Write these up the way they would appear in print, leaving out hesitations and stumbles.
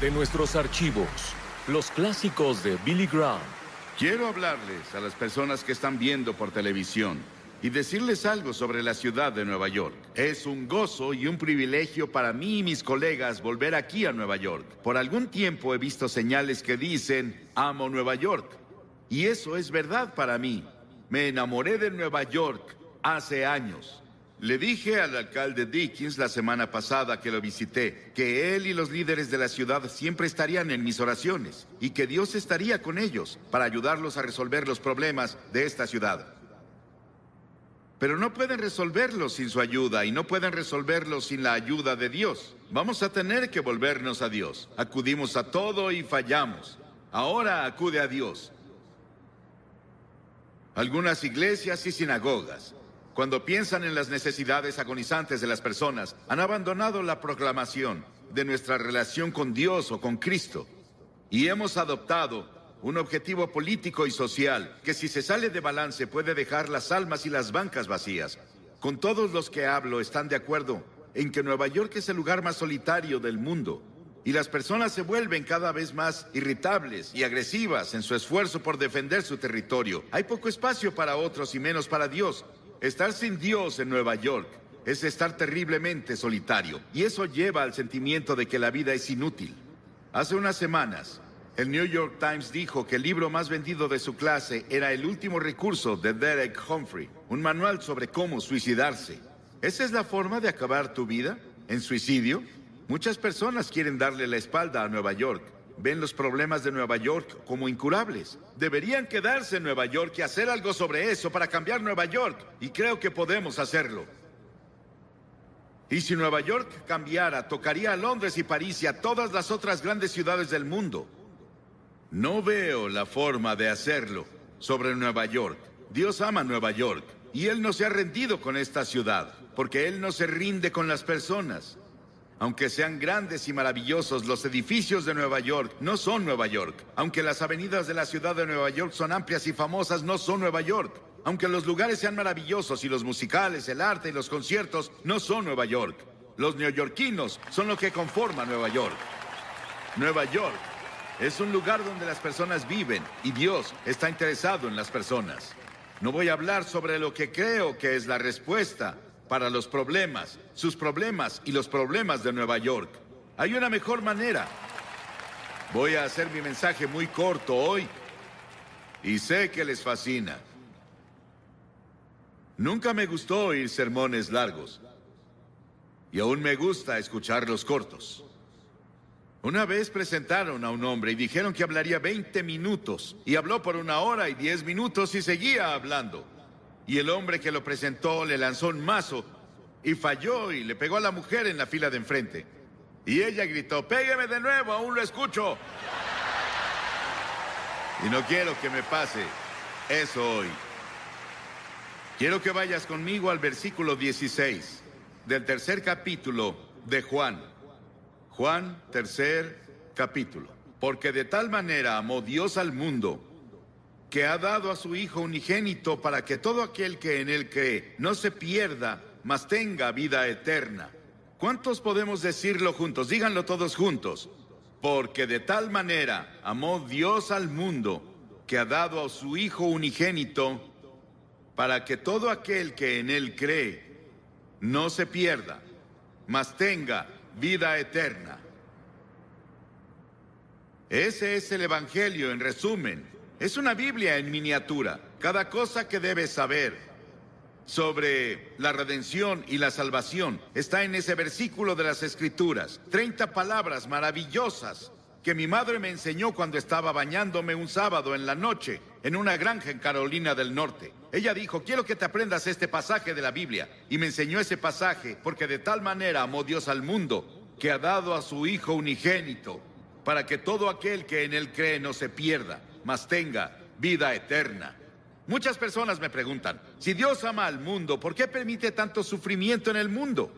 De nuestros archivos, los clásicos de Billy Graham. Quiero hablarles a las personas que están viendo por televisión y decirles algo sobre la ciudad de Nueva York. Es un gozo y un privilegio para mí y mis colegas volver aquí a Nueva York. Por algún tiempo he visto señales que dicen, amo Nueva York. Y eso es verdad para mí. Me enamoré de Nueva York hace años. Le dije al alcalde Dickens la semana pasada que lo visité, que él y los líderes de la ciudad siempre estarían en mis oraciones y que Dios estaría con ellos para ayudarlos a resolver los problemas de esta ciudad. Pero no pueden resolverlos sin su ayuda y no pueden resolverlos sin la ayuda de Dios. Vamos a tener que volvernos a Dios. Acudimos a todo y fallamos. Ahora acude a Dios. Algunas iglesias y sinagogas, cuando piensan en las necesidades agonizantes de las personas, han abandonado la proclamación de nuestra relación con Dios o con Cristo. Y hemos adoptado un objetivo político y social que, si se sale de balance, puede dejar las almas y las bancas vacías. Con todos los que hablo están de acuerdo en que Nueva York es el lugar más solitario del mundo. Y las personas se vuelven cada vez más irritables y agresivas en su esfuerzo por defender su territorio. Hay poco espacio para otros y menos para Dios. Estar sin Dios en Nueva York es estar terriblemente solitario. Y eso lleva al sentimiento de que la vida es inútil. Hace unas semanas, el New York Times dijo que el libro más vendido de su clase era El último recurso de Derek Humphrey, un manual sobre cómo suicidarse. ¿Esa es la forma de acabar tu vida? ¿En suicidio? Muchas personas quieren darle la espalda a Nueva York. Ven los problemas de Nueva York como incurables. Deberían quedarse en Nueva York y hacer algo sobre eso para cambiar Nueva York. Y creo que podemos hacerlo. Y si Nueva York cambiara, tocaría a Londres y París y a todas las otras grandes ciudades del mundo. No veo la forma de hacerlo sobre Nueva York. Dios ama Nueva York y Él no se ha rendido con esta ciudad, porque Él no se rinde con las personas. Aunque sean grandes y maravillosos, los edificios de Nueva York no son Nueva York. Aunque las avenidas de la ciudad de Nueva York son amplias y famosas, no son Nueva York. Aunque los lugares sean maravillosos y los musicales, el arte y los conciertos no son Nueva York. Los neoyorquinos son lo que conforma Nueva York. Nueva York es un lugar donde las personas viven y Dios está interesado en las personas. No voy a hablar sobre lo que creo que es la respuesta para los problemas, sus problemas y los problemas de Nueva York. Hay una mejor manera. Voy a hacer mi mensaje muy corto hoy y sé que les fascina. Nunca me gustó oír sermones largos y aún me gusta escucharlos cortos. Una vez presentaron a un hombre y dijeron que hablaría 20 minutos y habló por 1 hora y 10 minutos y seguía hablando. Y el hombre que lo presentó le lanzó un mazo y falló y le pegó a la mujer en la fila de enfrente. Y ella gritó, «¡Pégueme de nuevo, aún lo escucho!» Y no quiero que me pase eso hoy. Quiero que vayas conmigo al versículo 16 del 3er capítulo de Juan. Juan, 3er capítulo. Porque de tal manera amó Dios al mundo, que ha dado a su Hijo unigénito para que todo aquel que en Él cree no se pierda, mas tenga vida eterna. ¿Cuántos podemos decirlo juntos? Díganlo todos juntos. Porque de tal manera amó Dios al mundo, que ha dado a su Hijo unigénito, para que todo aquel que en Él cree no se pierda, mas tenga vida eterna. Ese es el Evangelio en resumen. Es una Biblia en miniatura. Cada cosa que debes saber sobre la redención y la salvación está en ese versículo de las Escrituras. 30 palabras maravillosas que mi madre me enseñó cuando estaba bañándome un sábado en la noche en una granja en Carolina del Norte. Ella dijo, quiero que te aprendas este pasaje de la Biblia. Y me enseñó ese pasaje porque de tal manera amó Dios al mundo que ha dado a su Hijo unigénito para que todo aquel que en Él cree no se pierda, mas tenga vida eterna. Muchas personas me preguntan, si Dios ama al mundo, ¿por qué permite tanto sufrimiento en el mundo?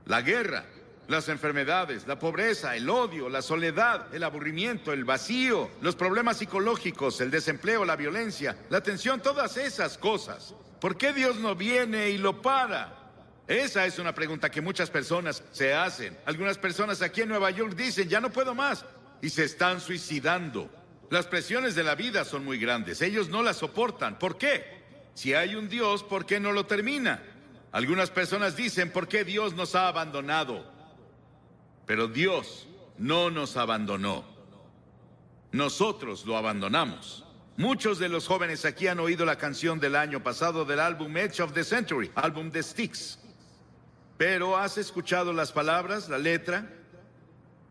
La guerra, las enfermedades, la pobreza, el odio, la soledad, el aburrimiento, el vacío, los problemas psicológicos, el desempleo, la violencia, la tensión, todas esas cosas. ¿Por qué Dios no viene y lo para? Esa es una pregunta que muchas personas se hacen. Algunas personas aquí en Nueva York dicen, ya no puedo más, y se están suicidando. Las presiones de la vida son muy grandes. Ellos no las soportan. ¿Por qué? Si hay un Dios, ¿por qué no lo termina? Algunas personas dicen, ¿por qué Dios nos ha abandonado? Pero Dios no nos abandonó. Nosotros lo abandonamos. Muchos de los jóvenes aquí han oído la canción del año pasado del álbum Edge of the Century, álbum de Styx. Pero ¿has escuchado las palabras, la letra?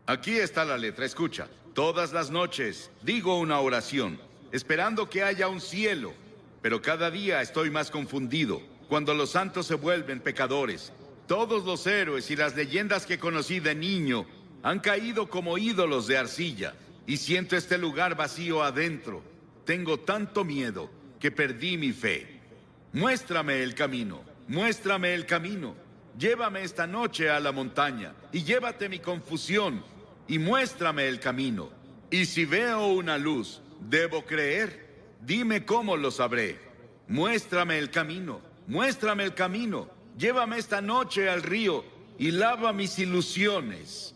Aquí está la letra, escucha. Todas las noches digo una oración, esperando que haya un cielo, pero cada día estoy más confundido. Cuando los santos se vuelven pecadores, todos los héroes y las leyendas que conocí de niño han caído como ídolos de arcilla, y siento este lugar vacío adentro. Tengo tanto miedo que perdí mi fe. Muéstrame el camino, muéstrame el camino. Llévame esta noche a la montaña y llévate mi confusión y muéstrame el camino. Y si veo una luz, ¿debo creer? Dime cómo lo sabré. Muéstrame el camino, muéstrame el camino. Llévame esta noche al río y lava mis ilusiones.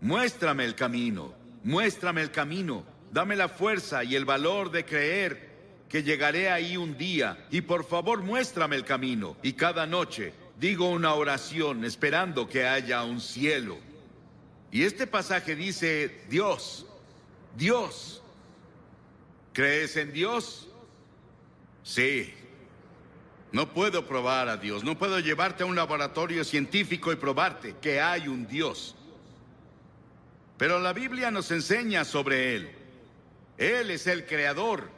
Muéstrame el camino, muéstrame el camino. Dame la fuerza y el valor de creer que llegaré ahí un día. Y por favor, muéstrame el camino. Y cada noche digo una oración esperando que haya un cielo. Y este pasaje dice, Dios, Dios. ¿Crees en Dios? Sí. No puedo probar a Dios. No puedo llevarte a un laboratorio científico y probarte que hay un Dios. Pero la Biblia nos enseña sobre Él. Él es el creador.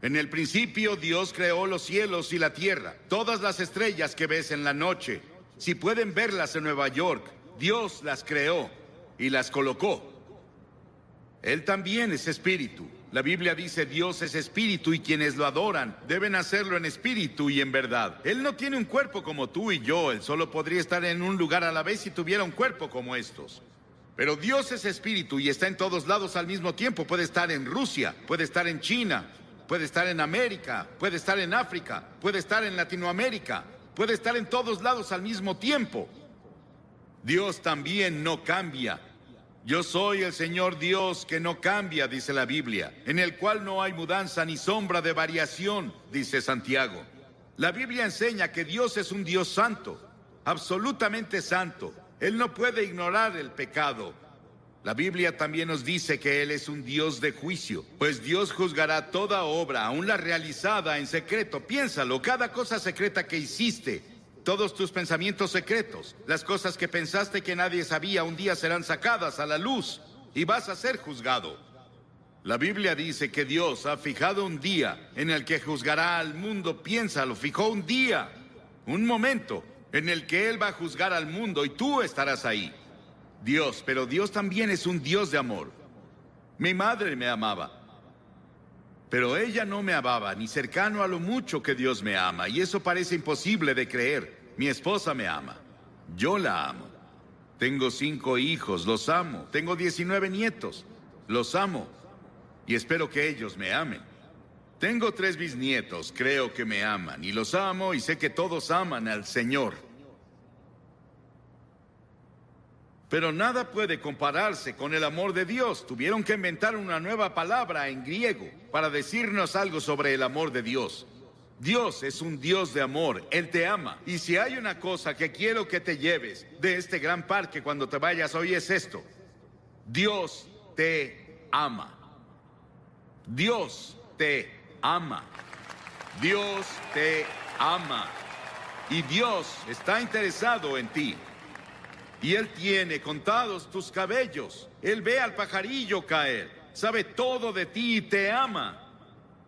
En el principio Dios creó los cielos y la tierra. Todas las estrellas que ves en la noche, si pueden verlas en Nueva York, Dios las creó y las colocó. Él también es espíritu. La Biblia dice Dios es espíritu y quienes lo adoran deben hacerlo en espíritu y en verdad. Él no tiene un cuerpo como tú y yo. Él solo podría estar en un lugar a la vez si tuviera un cuerpo como estos. Pero Dios es espíritu y está en todos lados al mismo tiempo. Puede estar en Rusia, puede estar en China, puede estar en América, puede estar en África, puede estar en Latinoamérica, puede estar en todos lados al mismo tiempo. Dios también no cambia. Yo soy el Señor Dios que no cambia, dice la Biblia, en el cual no hay mudanza ni sombra de variación, dice Santiago. La Biblia enseña que Dios es un Dios santo, absolutamente santo. Él no puede ignorar el pecado. La Biblia también nos dice que Él es un Dios de juicio, pues Dios juzgará toda obra, aun la realizada en secreto. Piénsalo, cada cosa secreta que hiciste, todos tus pensamientos secretos, las cosas que pensaste que nadie sabía, un día serán sacadas a la luz y vas a ser juzgado. La Biblia dice que Dios ha fijado un día en el que juzgará al mundo. Piénsalo, fijó un día, un momento en el que Él va a juzgar al mundo y tú estarás ahí. Dios, pero Dios también es un Dios de amor. Mi madre me amaba, pero ella no me amaba ni cercano a lo mucho que Dios me ama, y eso parece imposible de creer. Mi esposa me ama, yo la amo. Tengo 5 hijos, los amo. Tengo 19 nietos, los amo, y espero que ellos me amen. Tengo 3 bisnietos, creo que me aman, y los amo, y sé que todos aman al Señor. Pero nada puede compararse con el amor de Dios. Tuvieron que inventar una nueva palabra en griego para decirnos algo sobre el amor de Dios. Dios es un Dios de amor, Él te ama. Y si hay una cosa que quiero que te lleves de este gran parque cuando te vayas hoy es esto: Dios te ama. Dios te ama. Dios te ama. Y Dios está interesado en ti. Y Él tiene contados tus cabellos. Él ve al pajarillo caer. Sabe todo de ti y te ama.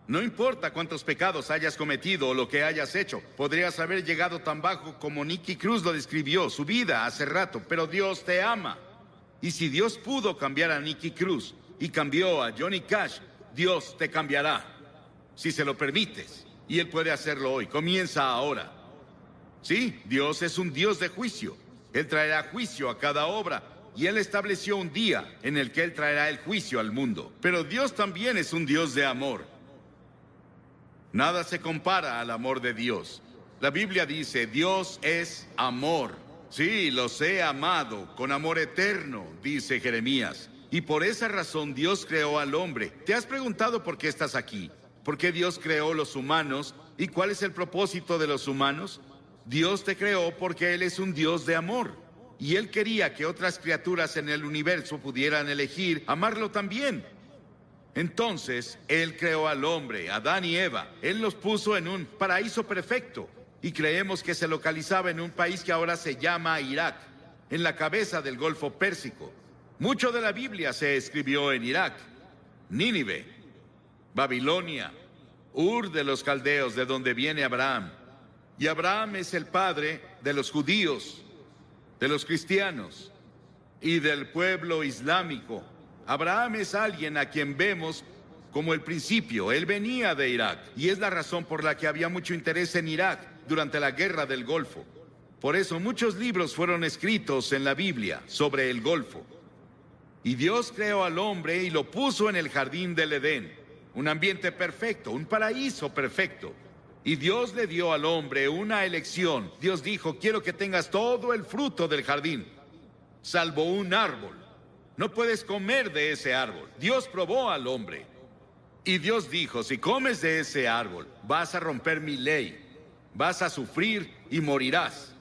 No importa cuántos pecados hayas cometido o lo que hayas hecho. Podrías haber llegado tan bajo como Nicky Cruz lo describió, su vida hace rato, pero Dios te ama. Y si Dios pudo cambiar a Nicky Cruz y cambió a Johnny Cash, Dios te cambiará, si se lo permites. Y Él puede hacerlo hoy. Comienza ahora. Sí, Dios es un Dios de juicio. Él traerá juicio a cada obra, y Él estableció un día en el que Él traerá el juicio al mundo. Pero Dios también es un Dios de amor. Nada se compara al amor de Dios. La Biblia dice, Dios es amor. Sí, los he amado con amor eterno, dice Jeremías. Y por esa razón Dios creó al hombre. ¿Te has preguntado por qué estás aquí? ¿Por qué Dios creó los humanos? ¿Y cuál es el propósito de los humanos? Dios te creó porque Él es un Dios de amor. Y Él quería que otras criaturas en el universo pudieran elegir amarlo también. Entonces, Él creó al hombre, Adán y Eva. Él los puso en un paraíso perfecto. Y creemos que se localizaba en un país que ahora se llama Irak, en la cabeza del Golfo Pérsico. Mucho de la Biblia se escribió en Irak, Nínive, Babilonia, Ur de los caldeos, de donde viene Abraham. Y Abraham es el padre de los judíos, de los cristianos y del pueblo islámico. Abraham es alguien a quien vemos como el principio. Él venía de Irak y es la razón por la que había mucho interés en Irak durante la guerra del Golfo. Por eso muchos libros fueron escritos en la Biblia sobre el Golfo. Y Dios creó al hombre y lo puso en el jardín del Edén, un ambiente perfecto, un paraíso perfecto. Y Dios le dio al hombre una elección. Dios dijo, quiero que tengas todo el fruto del jardín, salvo un árbol. No puedes comer de ese árbol. Dios probó al hombre. Y Dios dijo, si comes de ese árbol, vas a romper mi ley, vas a sufrir y morirás.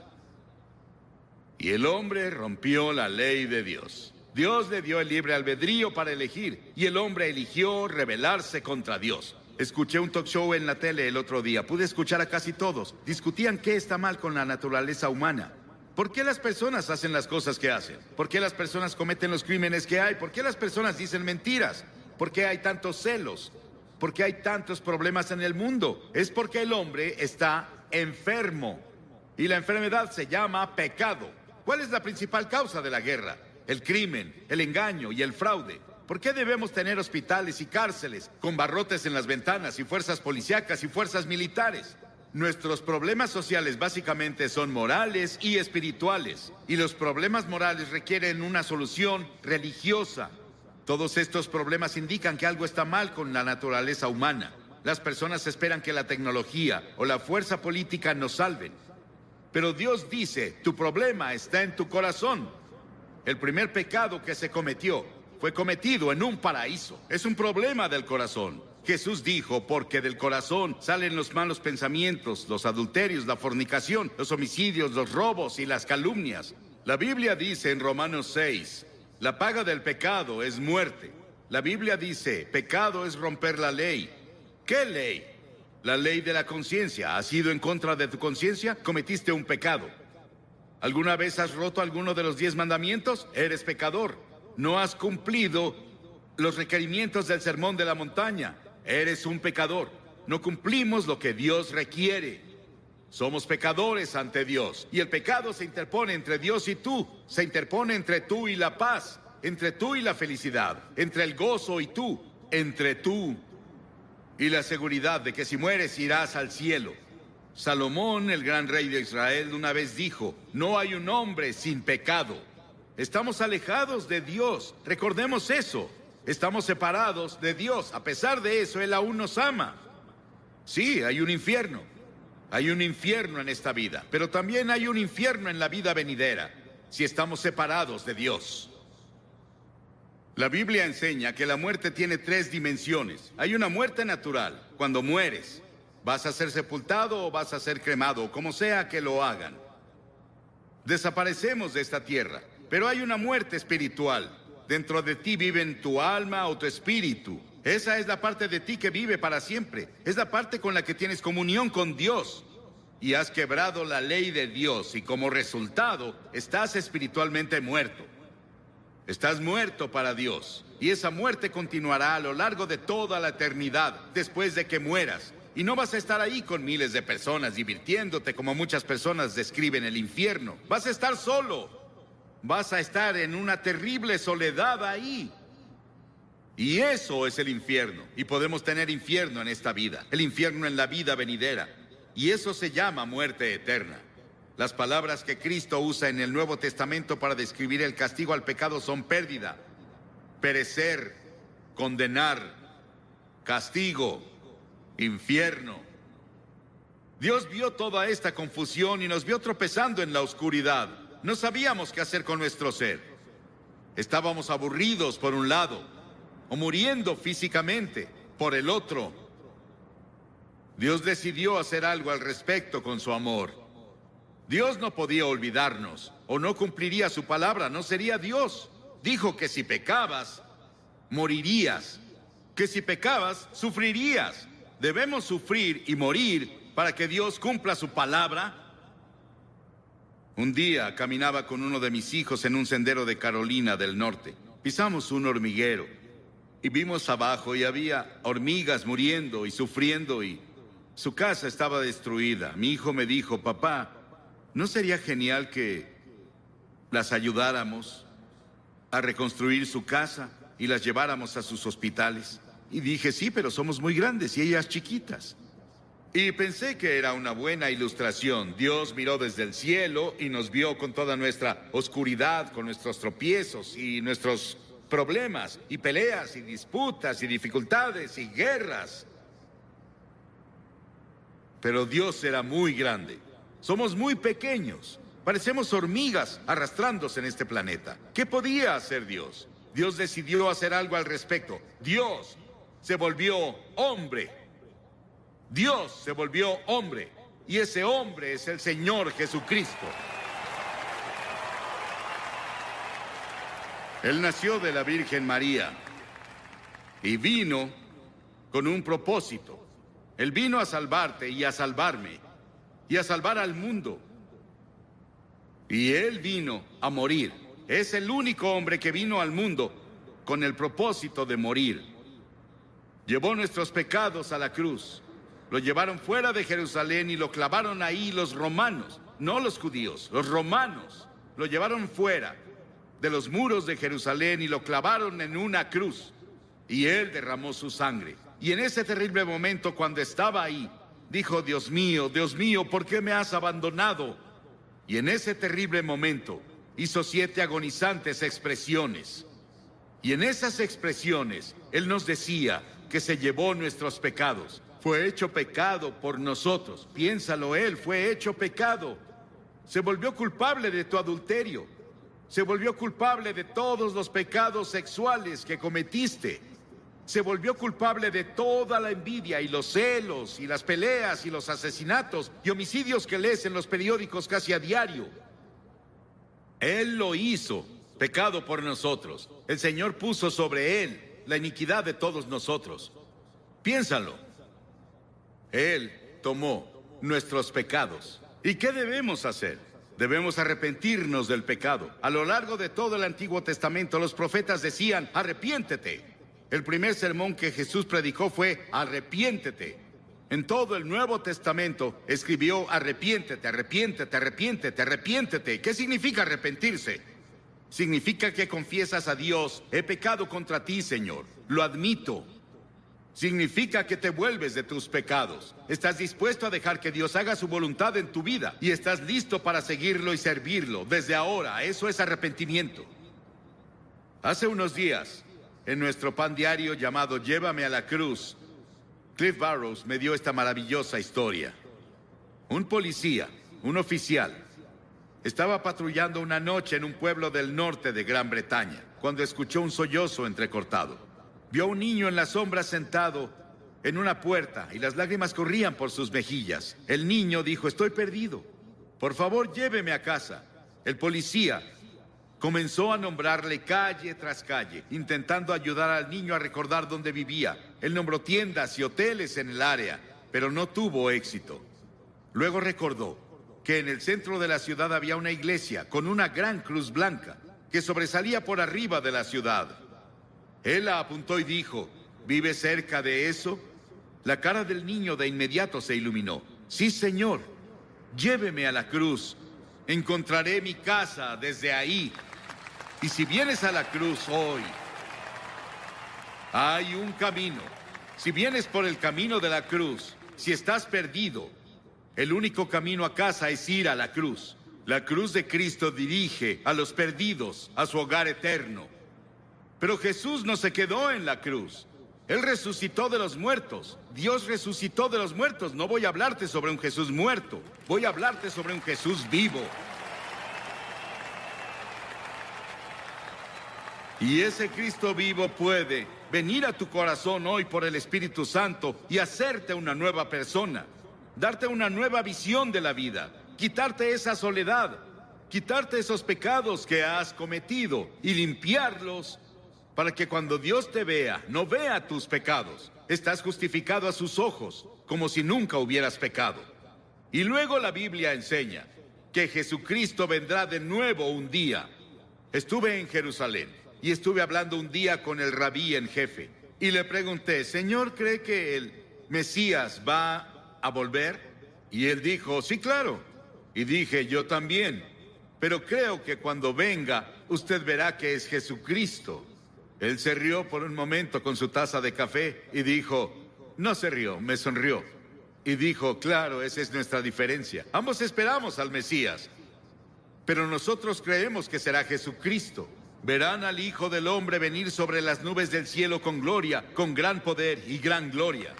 Y el hombre rompió la ley de Dios. Dios le dio el libre albedrío para elegir, y el hombre eligió rebelarse contra Dios. Escuché un talk show en la tele el otro día. Pude escuchar a casi todos. Discutían qué está mal con la naturaleza humana. ¿Por qué las personas hacen las cosas que hacen? ¿Por qué las personas cometen los crímenes que hay? ¿Por qué las personas dicen mentiras? ¿Por qué hay tantos celos? ¿Por qué hay tantos problemas en el mundo? Es porque el hombre está enfermo. Y la enfermedad se llama pecado. ¿Cuál es la principal causa de la guerra? El crimen, el engaño y el fraude. ¿Por qué debemos tener hospitales y cárceles con barrotes en las ventanas y fuerzas policíacas y fuerzas militares? Nuestros problemas sociales básicamente son morales y espirituales. Y los problemas morales requieren una solución religiosa. Todos estos problemas indican que algo está mal con la naturaleza humana. Las personas esperan que la tecnología o la fuerza política nos salven. Pero Dios dice, tu problema está en tu corazón. El primer pecado que se cometió fue cometido en un paraíso. Es un problema del corazón. Jesús dijo, porque del corazón salen los malos pensamientos, los adulterios, la fornicación, los homicidios, los robos y las calumnias. La Biblia dice en Romanos 6, la paga del pecado es muerte. La Biblia dice, pecado es romper la ley. ¿Qué ley? La ley de la conciencia. ¿Has ido en contra de tu conciencia? Cometiste un pecado. ¿Alguna vez has roto alguno de los 10 mandamientos? Eres pecador. No has cumplido los requerimientos del sermón de la montaña. Eres un pecador. No cumplimos lo que Dios requiere. Somos pecadores ante Dios. Y el pecado se interpone entre Dios y tú. Se interpone entre tú y la paz. Entre tú y la felicidad. Entre el gozo y tú. Entre tú y la seguridad de que si mueres irás al cielo. Salomón, el gran rey de Israel, una vez dijo, no hay un hombre sin pecado. Estamos alejados de Dios. Recordemos eso. Estamos separados de Dios. A pesar de eso, Él aún nos ama. Sí, hay un infierno. Hay un infierno en esta vida. Pero también hay un infierno en la vida venidera, si estamos separados de Dios. La Biblia enseña que la muerte tiene 3 dimensiones. Hay una muerte natural. Cuando mueres, vas a ser sepultado o vas a ser cremado, como sea que lo hagan. Desaparecemos de esta tierra. Pero hay una muerte espiritual. Dentro de ti viven tu alma o tu espíritu. Esa es la parte de ti que vive para siempre. Es la parte con la que tienes comunión con Dios. Y has quebrado la ley de Dios y como resultado estás espiritualmente muerto. Estás muerto para Dios. Y esa muerte continuará a lo largo de toda la eternidad después de que mueras. Y no vas a estar ahí con miles de personas divirtiéndote como muchas personas describen el infierno. Vas a estar solo. Vas a estar en una terrible soledad ahí. Y eso es el infierno. Y podemos tener infierno en esta vida. El infierno en la vida venidera. Y eso se llama muerte eterna. Las palabras que Cristo usa en el Nuevo Testamento para describir el castigo al pecado son pérdida, perecer, condenar, castigo, infierno. Dios vio toda esta confusión y nos vio tropezando en la oscuridad. No sabíamos qué hacer con nuestro ser. Estábamos aburridos por un lado, o muriendo físicamente por el otro. Dios decidió hacer algo al respecto con su amor. Dios no podía olvidarnos, o no cumpliría su palabra, no sería Dios. Dijo que si pecabas, morirías. Que si pecabas, sufrirías. Debemos sufrir y morir para que Dios cumpla su palabra. Un día caminaba con uno de mis hijos en un sendero de Carolina del Norte. Pisamos un hormiguero y vimos abajo y había hormigas muriendo y sufriendo y su casa estaba destruida. Mi hijo me dijo: papá, ¿no sería genial que las ayudáramos a reconstruir su casa y las lleváramos a sus hospitales? Y dije: sí, pero somos muy grandes y ellas chiquitas. Y pensé que era una buena ilustración. Dios miró desde el cielo y nos vio con toda nuestra oscuridad, con nuestros tropiezos y nuestros problemas, y peleas, y disputas, y dificultades, y guerras. Pero Dios era muy grande. Somos muy pequeños. Parecemos hormigas arrastrándose en este planeta. ¿Qué podía hacer Dios? Dios decidió hacer algo al respecto. Dios se volvió hombre. Dios se volvió hombre, y ese hombre es el Señor Jesucristo. Él nació de la Virgen María y vino con un propósito. Él vino a salvarte y a salvarme y a salvar al mundo. Y Él vino a morir. Es el único hombre que vino al mundo con el propósito de morir. Llevó nuestros pecados a la cruz. Lo llevaron fuera de Jerusalén y lo clavaron ahí los romanos, no los judíos, los romanos. Lo llevaron fuera de los muros de Jerusalén y lo clavaron en una cruz. Y Él derramó su sangre. Y en ese terrible momento, cuando estaba ahí, dijo: Dios mío, ¿por qué me has abandonado? Y en ese terrible momento hizo 7 agonizantes expresiones. Y en esas expresiones Él nos decía que se llevó nuestros pecados. Fue hecho pecado por nosotros. Piénsalo, Él fue hecho pecado. Se volvió culpable de tu adulterio. Se volvió culpable de todos los pecados sexuales que cometiste. Se volvió culpable de toda la envidia y los celos y las peleas y los asesinatos y homicidios que lees en los periódicos casi a diario. Él lo hizo pecado por nosotros. El Señor puso sobre Él la iniquidad de todos nosotros. Piénsalo. Él tomó nuestros pecados. ¿Y qué debemos hacer? Debemos arrepentirnos del pecado. A lo largo de todo el Antiguo Testamento, los profetas decían: arrepiéntete. El primer sermón que Jesús predicó fue: arrepiéntete. En todo el Nuevo Testamento escribió: arrepiéntete, arrepiéntete, arrepiéntete, arrepiéntete. ¿Qué significa arrepentirse? Significa que confiesas a Dios: he pecado contra ti, Señor. Lo admito. Significa que te vuelves de tus pecados. Estás dispuesto a dejar que Dios haga su voluntad en tu vida y estás listo para seguirlo y servirlo desde ahora. Eso es arrepentimiento. Hace unos días, en nuestro pan diario llamado Llévame a la Cruz, Cliff Barrows me dio esta maravillosa historia. Un policía, un oficial, estaba patrullando una noche en un pueblo del norte de Gran Bretaña cuando escuchó un sollozo entrecortado. Vio a un niño en la sombra sentado en una puerta y las lágrimas corrían por sus mejillas. El niño dijo: estoy perdido. Por favor, lléveme a casa. El policía comenzó a nombrarle calle tras calle, intentando ayudar al niño a recordar dónde vivía. Él nombró tiendas y hoteles en el área, pero no tuvo éxito. Luego recordó que en el centro de la ciudad había una iglesia con una gran cruz blanca que sobresalía por arriba de la ciudad. Él la apuntó y dijo: ¿vive cerca de eso? La cara del niño de inmediato se iluminó. Sí, señor. Lléveme a la cruz. Encontraré mi casa desde ahí. Y si vienes a la cruz hoy, hay un camino. Si vienes por el camino de la cruz, si estás perdido, el único camino a casa es ir a la cruz. La cruz de Cristo dirige a los perdidos a su hogar eterno. Pero Jesús no se quedó en la cruz. Él resucitó de los muertos. Dios resucitó de los muertos. No voy a hablarte sobre un Jesús muerto. Voy a hablarte sobre un Jesús vivo. Y ese Cristo vivo puede venir a tu corazón hoy por el Espíritu Santo y hacerte una nueva persona. Darte una nueva visión de la vida. Quitarte esa soledad. Quitarte esos pecados que has cometido y limpiarlos para que cuando Dios te vea, no vea tus pecados. Estás justificado a sus ojos, como si nunca hubieras pecado. Y luego la Biblia enseña que Jesucristo vendrá de nuevo un día. Estuve en Jerusalén y estuve hablando un día con el rabí en jefe. Y le pregunté, Señor, ¿cree que el Mesías va a volver? Y él dijo, sí, claro. Y dije, yo también. Pero creo que cuando venga, usted verá que es Jesucristo. Él se rió por un momento con su taza de café y dijo, no se rió, me sonrió. Y dijo, claro, esa es nuestra diferencia. Ambos esperamos al Mesías, pero nosotros creemos que será Jesucristo. Verán al Hijo del Hombre venir sobre las nubes del cielo con gloria, con gran poder y gran gloria.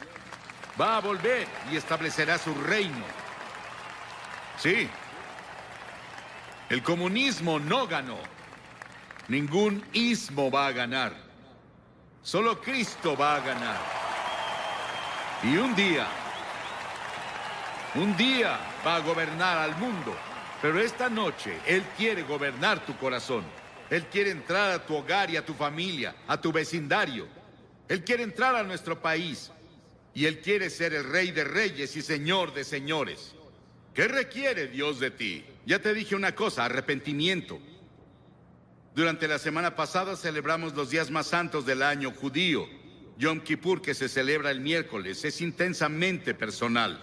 Va a volver y establecerá su reino. Sí, el comunismo no ganó. Ningún ismo va a ganar. Solo Cristo va a ganar. Y un día va a gobernar al mundo. Pero esta noche, Él quiere gobernar tu corazón. Él quiere entrar a tu hogar y a tu familia, a tu vecindario. Él quiere entrar a nuestro país. Y Él quiere ser el Rey de Reyes y Señor de Señores. ¿Qué requiere Dios de ti? Ya te dije una cosa, arrepentimiento. Durante la semana pasada celebramos los días más santos del año judío. Yom Kippur, que se celebra el miércoles, es intensamente personal.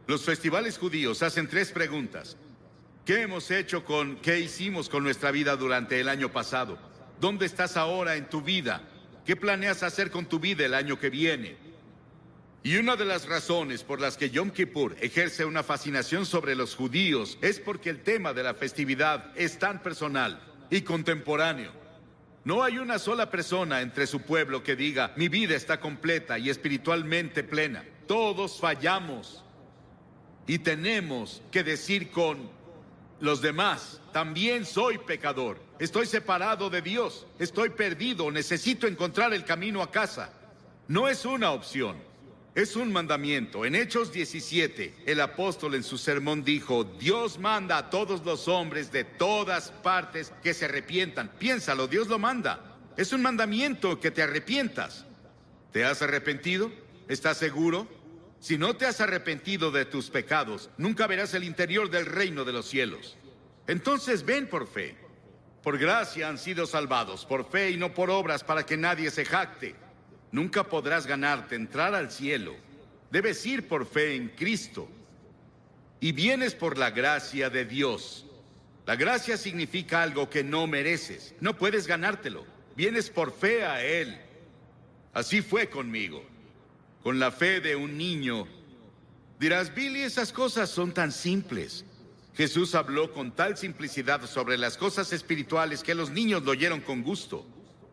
Los festivales judíos hacen 3 preguntas. ¿Qué hicimos con nuestra vida durante el año pasado? ¿Dónde estás ahora en tu vida? ¿Qué planeas hacer con tu vida el año que viene? Y una de las razones por las que Yom Kippur ejerce una fascinación sobre los judíos es porque el tema de la festividad es tan personal y contemporáneo. No hay una sola persona entre su pueblo que diga, mi vida está completa y espiritualmente plena. Todos fallamos. Y tenemos que decir con los demás, también soy pecador. Estoy separado de Dios. Estoy perdido. Necesito encontrar el camino a casa. No es una opción. Es un mandamiento. En Hechos 17, el apóstol en su sermón dijo, Dios manda a todos los hombres de todas partes que se arrepientan. Piénsalo, Dios lo manda. Es un mandamiento que te arrepientas. ¿Te has arrepentido? ¿Estás seguro? Si no te has arrepentido de tus pecados, nunca verás el interior del reino de los cielos. Entonces ven por fe. Por gracia han sido salvados, por fe y no por obras, para que nadie se jacte. Nunca podrás ganarte entrar al cielo. Debes ir por fe en Cristo. Y vienes por la gracia de Dios. La gracia significa algo que no mereces. No puedes ganártelo. Vienes por fe a Él. Así fue conmigo. Con la fe de un niño. Dirás, Billy, esas cosas son tan simples. Jesús habló con tal simplicidad sobre las cosas espirituales que los niños lo oyeron con gusto.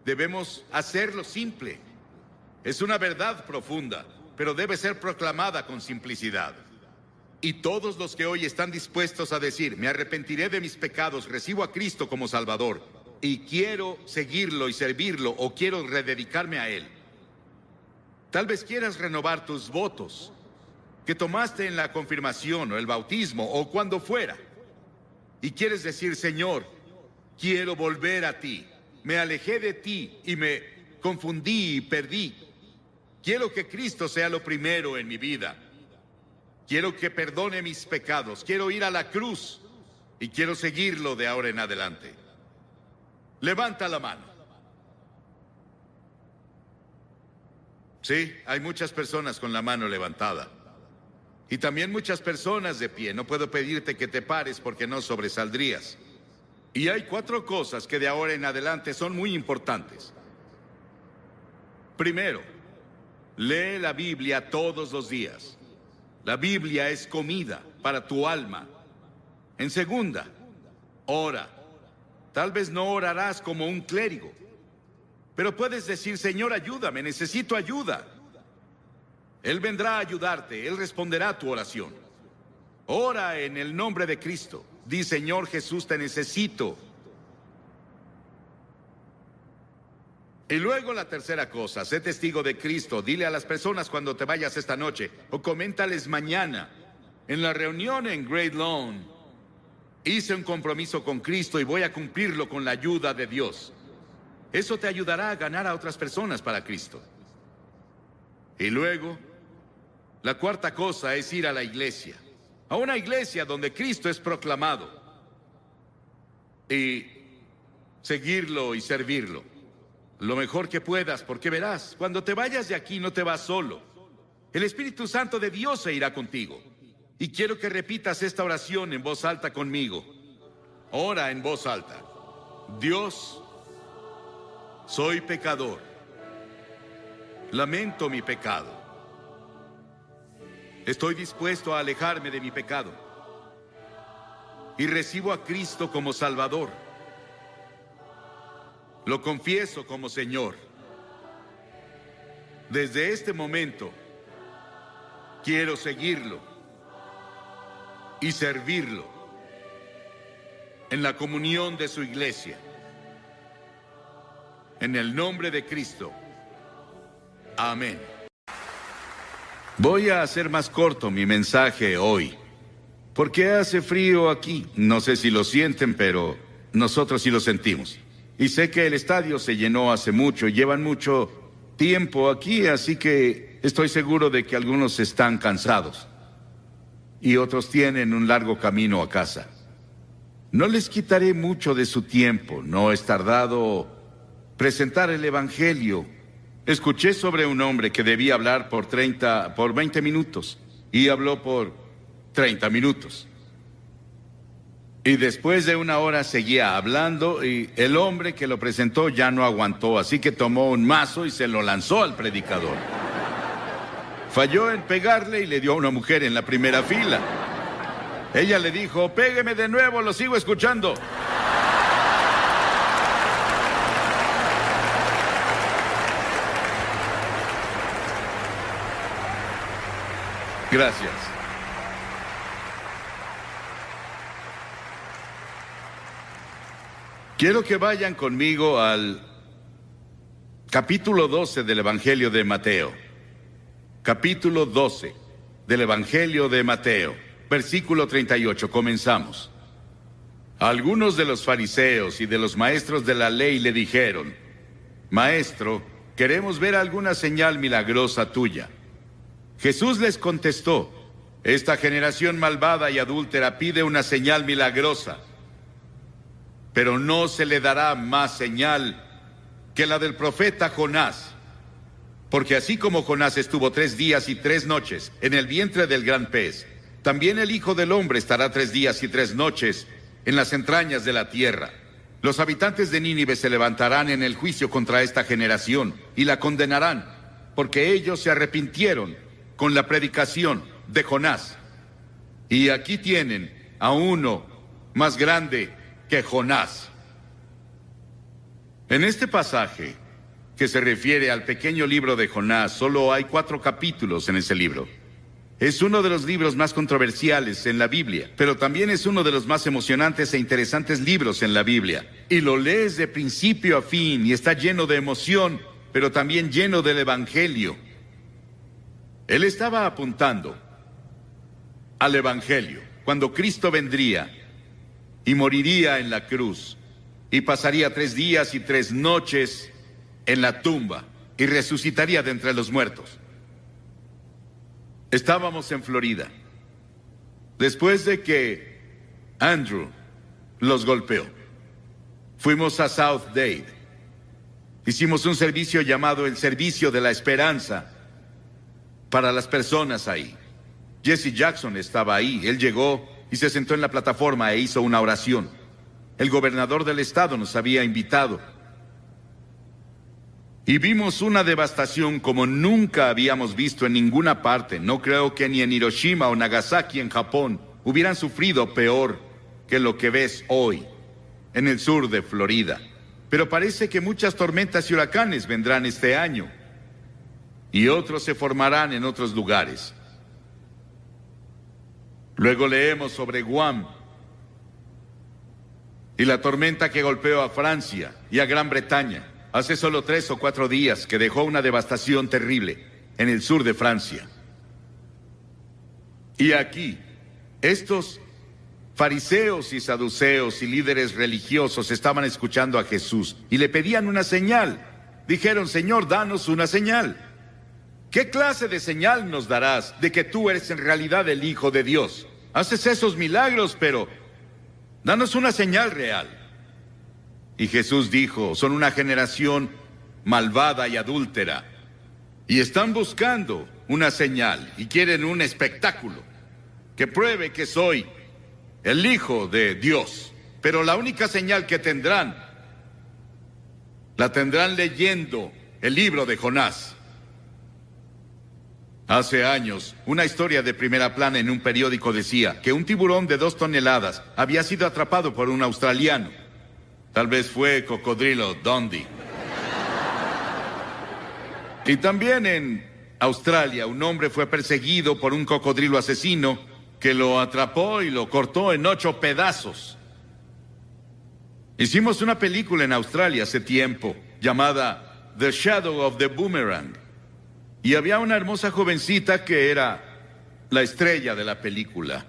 Debemos hacerlo simple. Es una verdad profunda, pero debe ser proclamada con simplicidad. Y todos los que hoy están dispuestos a decir, me arrepentiré de mis pecados, recibo a Cristo como Salvador, y quiero seguirlo y servirlo, o quiero rededicarme a Él. Tal vez quieras renovar tus votos que tomaste en la confirmación o el bautismo o cuando fuera. Y quieres decir, Señor, quiero volver a ti. Me alejé de ti y me confundí y perdí. Quiero que Cristo sea lo primero en mi vida. Quiero que perdone mis pecados. Quiero ir a la cruz y quiero seguirlo de ahora en adelante. Levanta la mano. Sí, hay muchas personas con la mano levantada. Y también muchas personas de pie. No puedo pedirte que te pares porque no sobresaldrías. Y hay 4 cosas que de ahora en adelante son muy importantes. Primero, lee la Biblia todos los días. La Biblia es comida para tu alma. En segunda, ora. Tal vez no orarás como un clérigo. Pero puedes decir, Señor, ayúdame, necesito ayuda. Él vendrá a ayudarte, Él responderá a tu oración. Ora en el nombre de Cristo. Di, Señor Jesús, te necesito. Y luego la tercera cosa, sé testigo de Cristo. Dile a las personas cuando te vayas esta noche, o coméntales mañana. En la reunión en Great Lawn, hice un compromiso con Cristo y voy a cumplirlo con la ayuda de Dios. Eso te ayudará a ganar a otras personas para Cristo. Y luego, la cuarta cosa es ir a la iglesia. A una iglesia donde Cristo es proclamado. Y seguirlo y servirlo. Lo mejor que puedas, porque verás, cuando te vayas de aquí no te vas solo. El Espíritu Santo de Dios se irá contigo. Y quiero que repitas esta oración en voz alta conmigo. Ora en voz alta. Dios, soy pecador. Lamento mi pecado. Estoy dispuesto a alejarme de mi pecado. Y recibo a Cristo como Salvador. Lo confieso como Señor. Desde este momento, quiero seguirlo y servirlo en la comunión de su iglesia. En el nombre de Cristo. Amén. Voy a hacer más corto mi mensaje hoy, porque hace frío aquí. No sé si lo sienten, pero nosotros sí lo sentimos. Y sé que el estadio se llenó hace mucho, llevan mucho tiempo aquí, así que estoy seguro de que algunos están cansados y otros tienen un largo camino a casa. No les quitaré mucho de su tiempo, no es tardado presentar el Evangelio. Escuché sobre un hombre que debía hablar por 20 minutos y habló por 30 minutos. Y después de una hora seguía hablando y el hombre que lo presentó ya no aguantó, así que tomó un mazo y se lo lanzó al predicador. Falló en pegarle y le dio a una mujer en la primera fila. Ella le dijo, pégueme de nuevo, lo sigo escuchando. Gracias. Quiero que vayan conmigo al capítulo 12 del Evangelio de Mateo. Capítulo 12 del Evangelio de Mateo, versículo 38. Comenzamos. Algunos de los fariseos y de los maestros de la ley le dijeron, Maestro, queremos ver alguna señal milagrosa tuya. Jesús les contestó, esta generación malvada y adúltera pide una señal milagrosa, pero no se le dará más señal que la del profeta Jonás. Porque así como Jonás estuvo 3 días y 3 noches en el vientre del gran pez, también el Hijo del Hombre estará 3 días y 3 noches en las entrañas de la tierra. Los habitantes de Nínive se levantarán en el juicio contra esta generación y la condenarán, porque ellos se arrepintieron con la predicación de Jonás. Y aquí tienen a uno más grande que Jonás. En este pasaje, que se refiere al pequeño libro de Jonás, solo hay 4 capítulos en ese libro. Es uno de los libros más controversiales en la Biblia, pero también es uno de los más emocionantes e interesantes libros en la Biblia. Y lo lees de principio a fin y está lleno de emoción, pero también lleno del Evangelio. Él estaba apuntando al Evangelio, cuando Cristo vendría y moriría en la cruz, y pasaría 3 días y 3 noches en la tumba, y resucitaría de entre los muertos. Estábamos en Florida, después de que Andrew los golpeó. Fuimos a South Dade. Hicimos un servicio llamado el Servicio de la Esperanza para las personas ahí. Jesse Jackson estaba ahí. Él llegó y se sentó en la plataforma e hizo una oración. El gobernador del estado nos había invitado. Y vimos una devastación como nunca habíamos visto en ninguna parte. No creo que ni en Hiroshima o Nagasaki en Japón hubieran sufrido peor que lo que ves hoy en el sur de Florida. pero parece que muchas tormentas y huracanes vendrán este año, y otros se formarán en otros lugares. Luego leemos sobre Guam y la tormenta que golpeó a Francia y a Gran Bretaña hace solo 3 o 4 días, que dejó una devastación terrible en el sur de Francia. Y aquí, estos fariseos y saduceos y líderes religiosos estaban escuchando a Jesús y le pedían una señal. Dijeron: Señor, danos una señal. ¿Qué clase de señal nos darás de que tú eres en realidad el Hijo de Dios? Haces esos milagros, pero danos una señal real. Y Jesús dijo: son una generación malvada y adúltera, y están buscando una señal y quieren un espectáculo que pruebe que soy el Hijo de Dios. Pero la única señal que tendrán, la tendrán leyendo el libro de Jonás. Hace años, una historia de primera plana en un periódico decía que un tiburón de 2 toneladas había sido atrapado por un australiano. Tal vez fue Cocodrilo Dundee. Y también en Australia, un hombre fue perseguido por un cocodrilo asesino que lo atrapó y lo cortó en 8 pedazos. Hicimos una película en Australia hace tiempo llamada The Shadow of the Boomerang. Y había una hermosa jovencita que era la estrella de la película.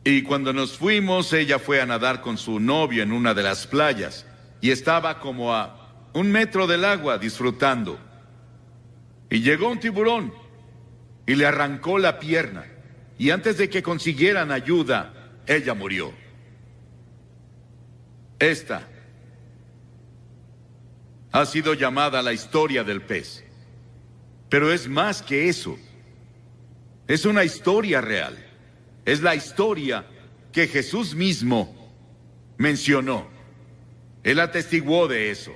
Y cuando nos fuimos, ella fue a nadar con su novio en una de las playas. Y estaba como a 1 metro del agua disfrutando. Y llegó un tiburón y le arrancó la pierna. Y antes de que consiguieran ayuda, ella murió. Esta ha sido llamada la historia del pez. Pero es más que eso. Es una historia real. Es la historia que Jesús mismo mencionó. Él atestiguó de eso.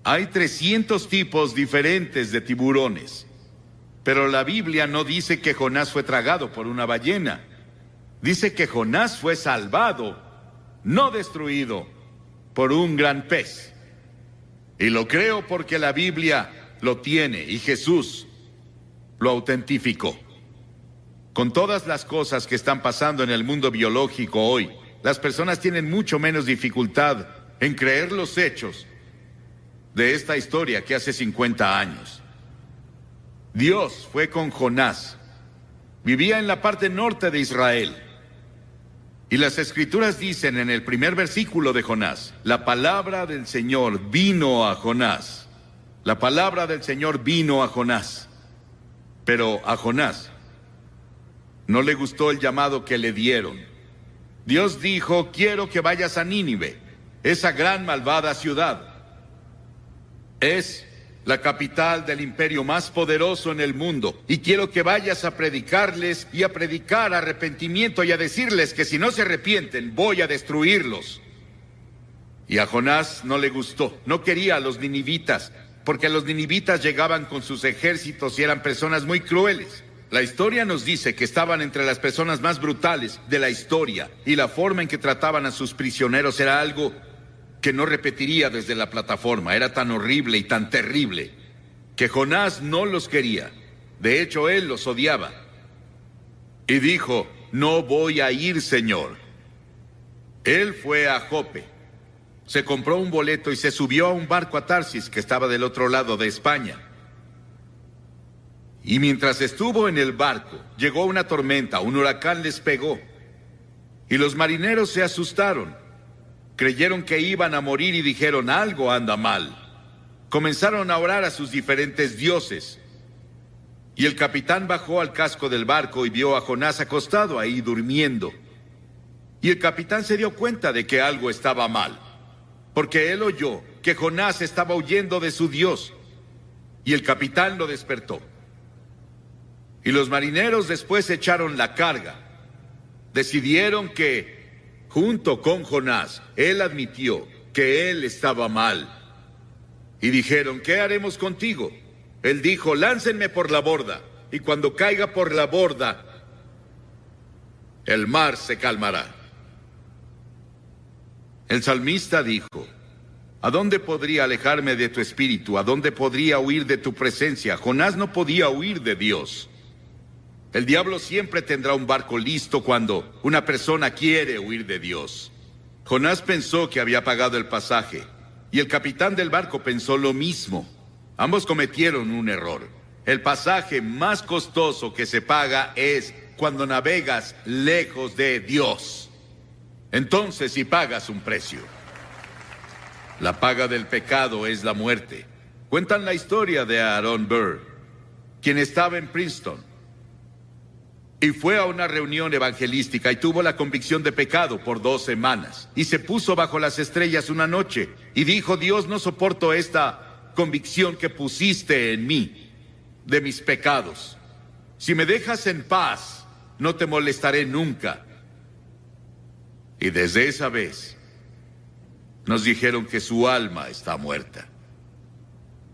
Hay 300 tipos diferentes de tiburones. Pero la Biblia no dice que Jonás fue tragado por una ballena. Dice que Jonás fue salvado, no destruido, por un gran pez. Y lo creo porque la Biblia lo tiene y Jesús lo autentificó. Con todas las cosas que están pasando en el mundo biológico hoy, las personas tienen mucho menos dificultad en creer los hechos de esta historia que hace 50 años. Dios fue con Jonás. Vivía en la parte norte de Israel. Y las Escrituras dicen en el primer versículo de Jonás: la palabra del Señor vino a Jonás. La palabra del Señor vino a Jonás. Pero a Jonás no le gustó el llamado que le dieron. Dios dijo: quiero que vayas a Nínive, esa gran malvada ciudad. Es la capital del imperio más poderoso en el mundo, y quiero que vayas a predicarles y a predicar arrepentimiento y a decirles que si no se arrepienten, voy a destruirlos. Y a Jonás no le gustó, no quería a los ninivitas, porque los ninivitas llegaban con sus ejércitos y eran personas muy crueles. La historia nos dice que estaban entre las personas más brutales de la historia, y la forma en que trataban a sus prisioneros era algo que no repetiría desde la plataforma. Era tan horrible y tan terrible que Jonás no los quería. De hecho, él los odiaba. Y dijo: no voy a ir, Señor. Él fue a Jope. Se compró un boleto y se subió a un barco a Tarsis, que estaba del otro lado de España. Y mientras estuvo en el barco, llegó una tormenta, un huracán les pegó. Y los marineros se asustaron. Creyeron que iban a morir y dijeron: algo anda mal. Comenzaron a orar a sus diferentes dioses. Y el capitán bajó al casco del barco y vio a Jonás acostado ahí durmiendo. Y el capitán se dio cuenta de que algo estaba mal, porque él oyó que Jonás estaba huyendo de su Dios. Y el capitán lo despertó. Y los marineros después echaron la carga. Decidieron que, junto con Jonás, él admitió que él estaba mal. Y dijeron: ¿qué haremos contigo? Él dijo: láncenme por la borda, y cuando caiga por la borda, el mar se calmará. El salmista dijo: ¿A dónde podría alejarme de tu espíritu? ¿A dónde podría huir de tu presencia? Jonás no podía huir de Dios. El diablo siempre tendrá un barco listo cuando una persona quiere huir de Dios. Jonás pensó que había pagado el pasaje, y el capitán del barco pensó lo mismo. Ambos cometieron un error. El pasaje más costoso que se paga es cuando navegas lejos de Dios. Entonces sí pagas un precio. La paga del pecado es la muerte. Cuentan la historia de Aaron Burr, quien estaba en Princeton y fue a una reunión evangelística y tuvo la convicción de pecado por 2 semanas. Y se puso bajo las estrellas una noche y dijo: Dios, no soporto esta convicción que pusiste en mí de mis pecados. Si me dejas en paz, no te molestaré nunca. Y desde esa vez nos dijeron que su alma está muerta.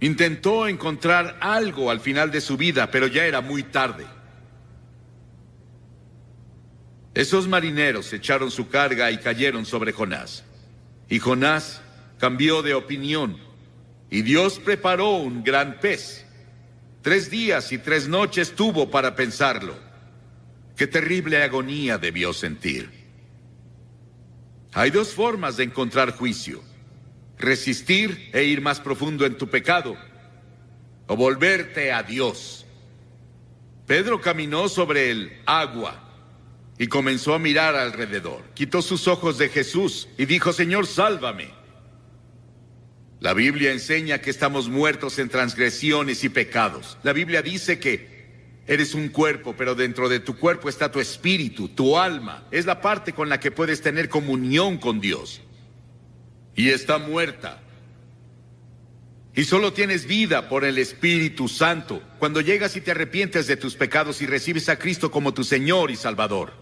Intentó encontrar algo al final de su vida, pero ya era muy tarde. Esos marineros echaron su carga y cayeron sobre Jonás. Y Jonás cambió de opinión, y Dios preparó un gran pez. 3 días y 3 noches tuvo para pensarlo. Qué terrible agonía debió sentir. Hay 2 formas de encontrar juicio: resistir e ir más profundo en tu pecado, o volverte a Dios. Pedro caminó sobre el agua y comenzó a mirar alrededor. Quitó sus ojos de Jesús y dijo: Señor, sálvame. La Biblia enseña que estamos muertos en transgresiones y pecados. La Biblia dice que eres un cuerpo, pero dentro de tu cuerpo está tu espíritu, tu alma. Es la parte con la que puedes tener comunión con Dios. Y está muerta. Y solo tienes vida por el Espíritu Santo cuando llegas y te arrepientes de tus pecados y recibes a Cristo como tu Señor y Salvador.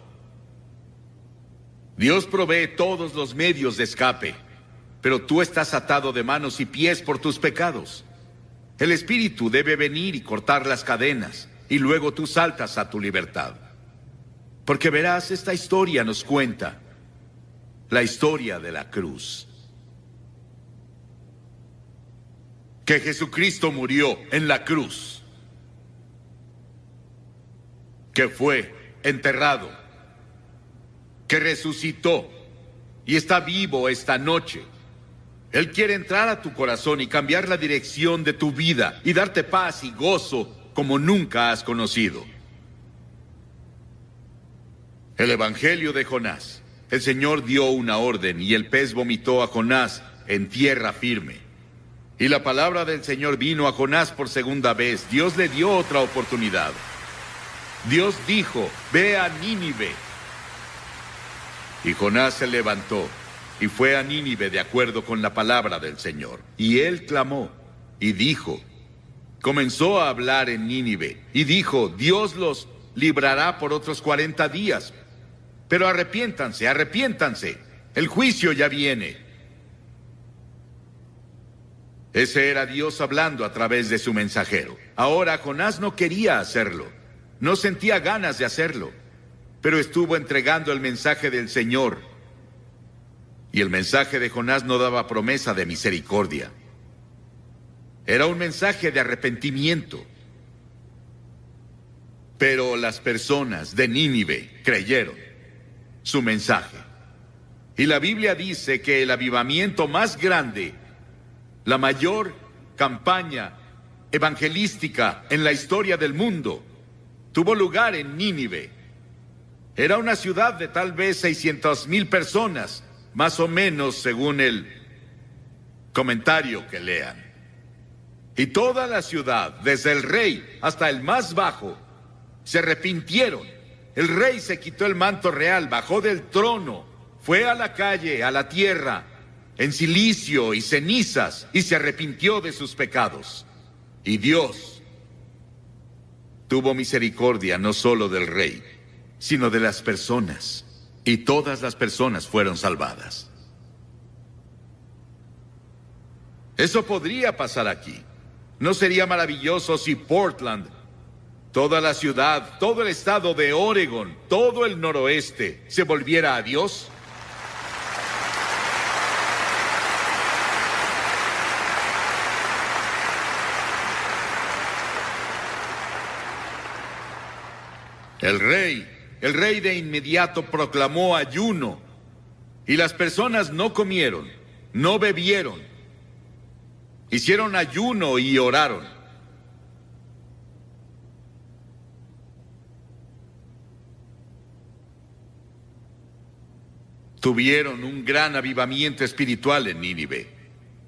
Dios provee todos los medios de escape, pero tú estás atado de manos y pies por tus pecados. El Espíritu debe venir y cortar las cadenas, y luego tú saltas a tu libertad. Porque verás, esta historia nos cuenta la historia de la cruz. Que Jesucristo murió en la cruz, que fue enterrado, que resucitó y está vivo esta noche. Él quiere entrar a tu corazón y cambiar la dirección de tu vida y darte paz y gozo como nunca has conocido. El Evangelio de Jonás. El Señor dio una orden y el pez vomitó a Jonás en tierra firme. Y la palabra del Señor vino a Jonás por 2ª vez. Dios le dio otra oportunidad. Dios dijo: ve a Nínive. Y Jonás se levantó y fue a Nínive de acuerdo con la palabra del Señor. Y él clamó y dijo, comenzó a hablar en Nínive y dijo: Dios los librará por otros 40 días. Pero arrepiéntanse, arrepiéntanse. El juicio ya viene. Ese era Dios hablando a través de su mensajero. Ahora Jonás no quería hacerlo. No sentía ganas de hacerlo. Pero estuvo entregando el mensaje del Señor. Y el mensaje de Jonás no daba promesa de misericordia. Era un mensaje de arrepentimiento. Pero las personas de Nínive creyeron su mensaje. Y la Biblia dice que el avivamiento más grande, la mayor campaña evangelística en la historia del mundo, tuvo lugar en Nínive. Era una ciudad de tal vez 600,000 personas, más o menos según el comentario que lean. Y toda la ciudad, desde el rey hasta el más bajo, se arrepintieron. El rey se quitó el manto real, bajó del trono, fue a la calle, a la tierra, en cilicio y cenizas, y se arrepintió de sus pecados. Y Dios tuvo misericordia no solo del rey, sino de las personas, y todas las personas fueron salvadas. Eso podría pasar aquí. ¿No sería maravilloso si Portland, toda la ciudad, todo el estado de Oregon, todo el noroeste, se volviera a Dios? El rey de inmediato proclamó ayuno, y las personas no comieron, no bebieron, hicieron ayuno y oraron. Tuvieron un gran avivamiento espiritual en Nínive.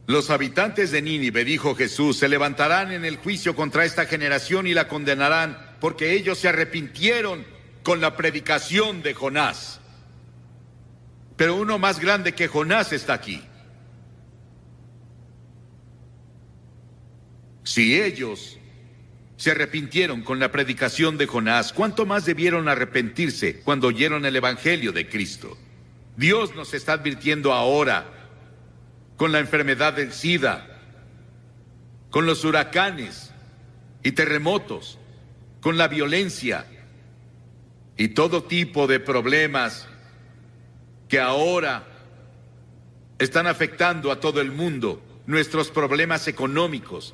Los habitantes de Nínive, dijo Jesús, se levantarán en el juicio contra esta generación y la condenarán, porque ellos se arrepintieron con la predicación de Jonás. Pero uno más grande que Jonás está aquí. Si ellos se arrepintieron con la predicación de Jonás, ¿cuánto más debieron arrepentirse cuando oyeron el Evangelio de Cristo? Dios nos está advirtiendo ahora con la enfermedad del SIDA, con los huracanes y terremotos, con la violencia y todo tipo de problemas que ahora están afectando a todo el mundo, nuestros problemas económicos.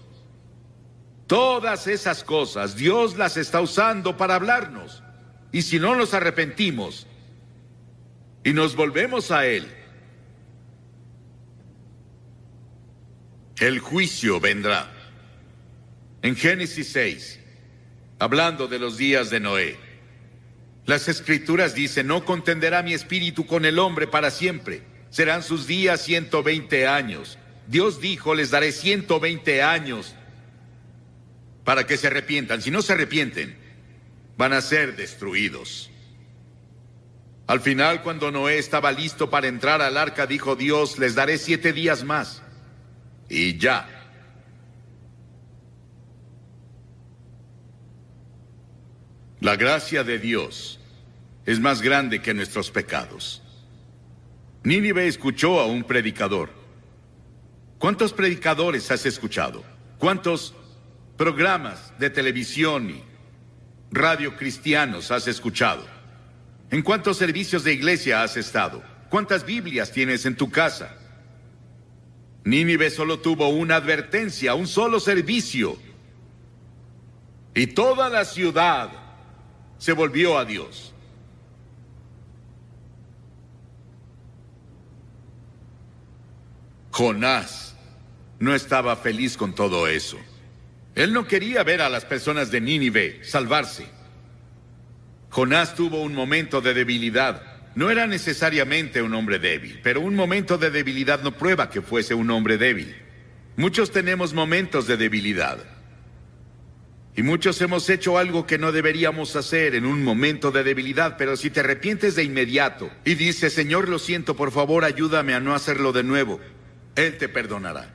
Todas esas cosas Dios las está usando para hablarnos. Y si no nos arrepentimos y nos volvemos a Él, el juicio vendrá. En Génesis 6, hablando de los días de Noé, las Escrituras dicen: no contenderá mi espíritu con el hombre para siempre, serán sus días 120 años. Dios dijo: les daré 120 años para que se arrepientan. Si no se arrepienten, van a ser destruidos. Al final, cuando Noé estaba listo para entrar al arca, dijo Dios: les daré 7 días más. Y ya. La gracia de Dios es más grande que nuestros pecados. Nínive escuchó a un predicador. ¿Cuántos predicadores has escuchado? ¿Cuántos programas de televisión y radio cristianos has escuchado? ¿En cuántos servicios de iglesia has estado? ¿Cuántas Biblias tienes en tu casa? Nínive solo tuvo una advertencia, un solo servicio, y toda la ciudad se volvió a Dios. Jonás no estaba feliz con todo eso. Él no quería ver a las personas de Nínive salvarse. Jonás tuvo un momento de debilidad. No era necesariamente un hombre débil, pero un momento de debilidad no prueba que fuese un hombre débil. Muchos tenemos momentos de debilidad. Y muchos hemos hecho algo que no deberíamos hacer en un momento de debilidad, pero si te arrepientes de inmediato y dices: Señor, lo siento, por favor, ayúdame a no hacerlo de nuevo, Él te perdonará.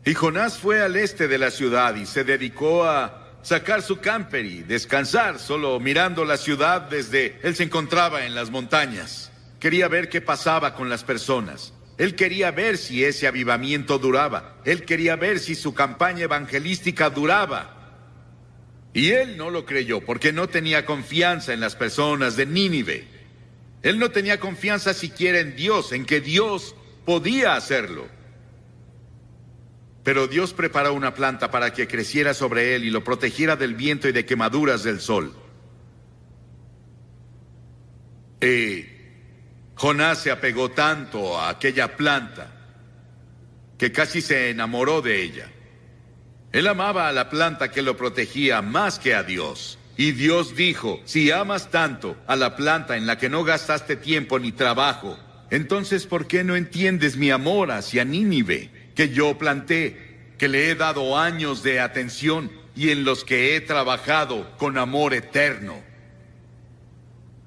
Y Jonás fue al este de la ciudad y se dedicó a sacar su camper y descansar, solo mirando la ciudad desde... Él se encontraba en las montañas. Quería ver qué pasaba con las personas. Él quería ver si ese avivamiento duraba. Él quería ver si su campaña evangelística duraba. Y él no lo creyó porque no tenía confianza en las personas de Nínive. Él no tenía confianza siquiera en Dios, en que Dios podía hacerlo. Pero Dios preparó una planta para que creciera sobre él y lo protegiera del viento y de quemaduras del sol. Jonás se apegó tanto a aquella planta que casi se enamoró de ella. Él amaba a la planta que lo protegía más que a Dios. Y Dios dijo: si amas tanto a la planta en la que no gastaste tiempo ni trabajo, entonces ¿por qué no entiendes mi amor hacia Nínive, que yo planté, que le he dado años de atención y en los que he trabajado con amor eterno?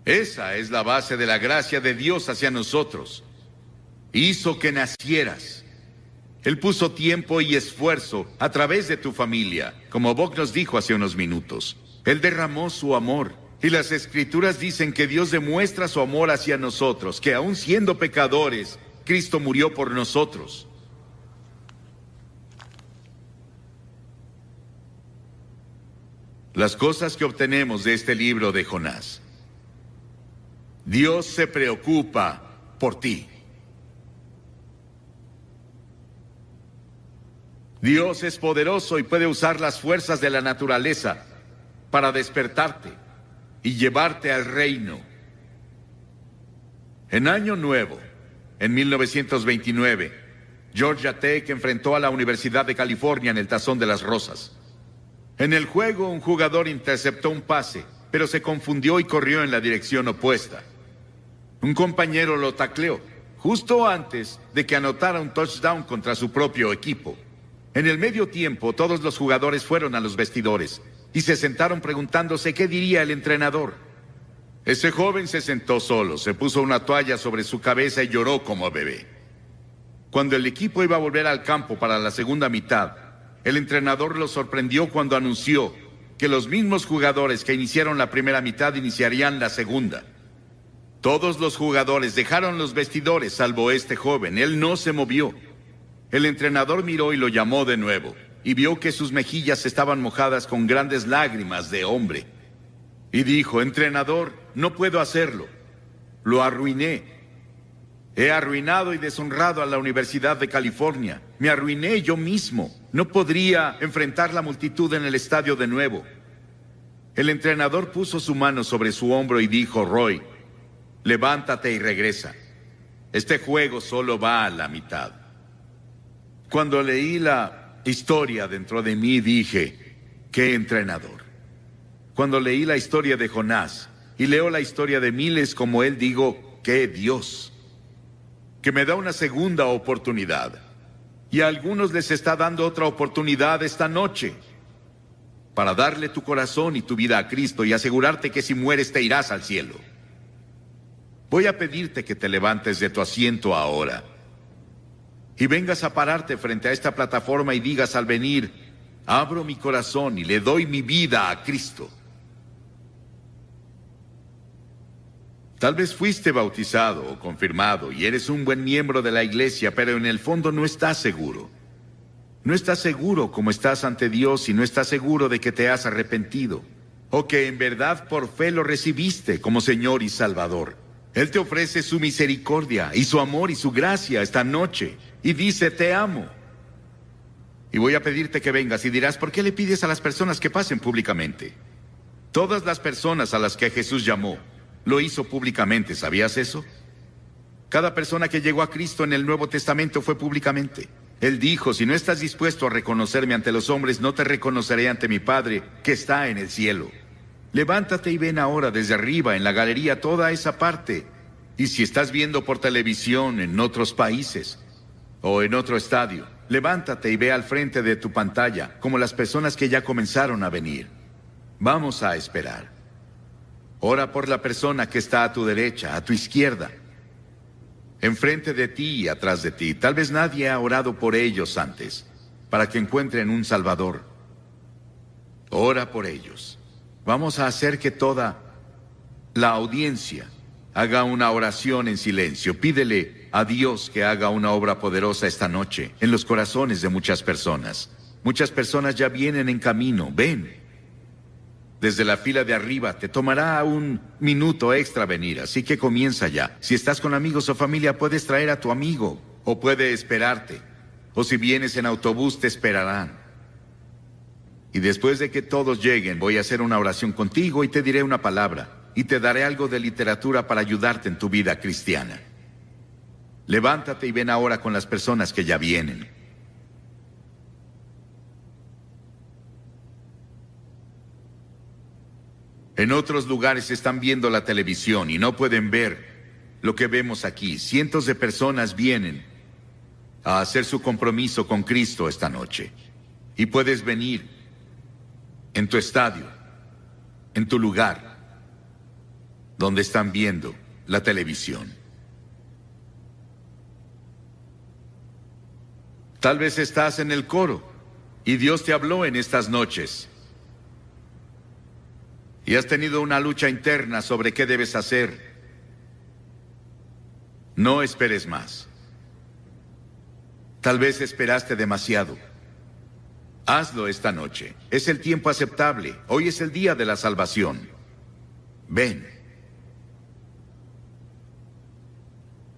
Esa es la base de la gracia de Dios hacia nosotros. Hizo que nacieras. Él puso tiempo y esfuerzo a través de tu familia, como Bob nos dijo hace unos minutos. Él derramó su amor. Y las Escrituras dicen que Dios demuestra su amor hacia nosotros, que aun siendo pecadores, Cristo murió por nosotros. Las cosas que obtenemos de este libro de Jonás. Dios se preocupa por ti. Dios es poderoso y puede usar las fuerzas de la naturaleza para despertarte y llevarte al reino. En Año Nuevo, en 1929, Georgia Tech enfrentó a la Universidad de California en el Tazón de las Rosas. En el juego, un jugador interceptó un pase, pero se confundió y corrió en la dirección opuesta. Un compañero lo tacleó, justo antes de que anotara un touchdown contra su propio equipo. En el medio tiempo, todos los jugadores fueron a los vestidores y se sentaron preguntándose qué diría el entrenador. Ese joven se sentó solo, se puso una toalla sobre su cabeza y lloró como bebé. Cuando el equipo iba a volver al campo para la segunda mitad, el entrenador lo sorprendió cuando anunció que los mismos jugadores que iniciaron la primera mitad iniciarían la segunda. Todos los jugadores dejaron los vestidores, salvo este joven. Él no se movió. El entrenador miró y lo llamó de nuevo, y vio que sus mejillas estaban mojadas con grandes lágrimas de hombre. Y dijo: entrenador, no puedo hacerlo. Lo arruiné. He arruinado y deshonrado a la Universidad de California. Me arruiné yo mismo. No podría enfrentar la multitud en el estadio de nuevo. El entrenador puso su mano sobre su hombro y dijo: Roy, levántate y regresa. Este juego solo va a la mitad. Cuando leí la historia dentro de mí dije: ¡qué entrenador! Cuando leí la historia de Jonás y leo la historia de miles como él, digo: ¡qué Dios! Que me da una segunda oportunidad. Y a algunos les está dando otra oportunidad esta noche para darle tu corazón y tu vida a Cristo y asegurarte que si mueres te irás al cielo. Voy a pedirte que te levantes de tu asiento ahora y vengas a pararte frente a esta plataforma y digas al venir: abro mi corazón y le doy mi vida a Cristo. Tal vez fuiste bautizado o confirmado y eres un buen miembro de la iglesia, pero en el fondo no estás seguro. No estás seguro como estás ante Dios y no estás seguro de que te has arrepentido o que en verdad por fe lo recibiste como Señor y Salvador. Él te ofrece su misericordia y su amor y su gracia esta noche y dice: te amo. Y voy a pedirte que vengas y dirás: ¿por qué le pides a las personas que pasen públicamente? Todas las personas a las que Jesús llamó lo hizo públicamente, ¿sabías eso? Cada persona que llegó a Cristo en el Nuevo Testamento fue públicamente. Él dijo: si no estás dispuesto a reconocerme ante los hombres, no te reconoceré ante mi Padre que está en el cielo. Levántate y ven ahora desde arriba en la galería toda esa parte. Y si estás viendo por televisión en otros países o en otro estadio, levántate y ve al frente de tu pantalla como las personas que ya comenzaron a venir. Vamos a esperar. Ora por la persona que está a tu derecha, a tu izquierda, enfrente de ti y atrás de ti. Tal vez nadie ha orado por ellos antes, para que encuentren un Salvador. Ora por ellos. Vamos a hacer que toda la audiencia haga una oración en silencio. Pídele a Dios que haga una obra poderosa esta noche en los corazones de muchas personas. Muchas personas ya vienen en camino. Ven. Desde la fila de arriba te tomará un minuto extra venir, así que comienza ya. Si estás con amigos o familia, puedes traer a tu amigo o puede esperarte. O si vienes en autobús, te esperarán. Y después de que todos lleguen, voy a hacer una oración contigo y te diré una palabra y te daré algo de literatura para ayudarte en tu vida cristiana. Levántate y ven ahora con las personas que ya vienen. En otros lugares están viendo la televisión y no pueden ver lo que vemos aquí. Cientos de personas vienen a hacer su compromiso con Cristo esta noche. Y puedes venir en tu estadio, en tu lugar, donde están viendo la televisión. Tal vez estás en el coro y Dios te habló en estas noches. Y has tenido una lucha interna sobre qué debes hacer. No esperes más. Tal vez esperaste demasiado. Hazlo esta noche. Es el tiempo aceptable. Hoy es el día de la salvación. Ven.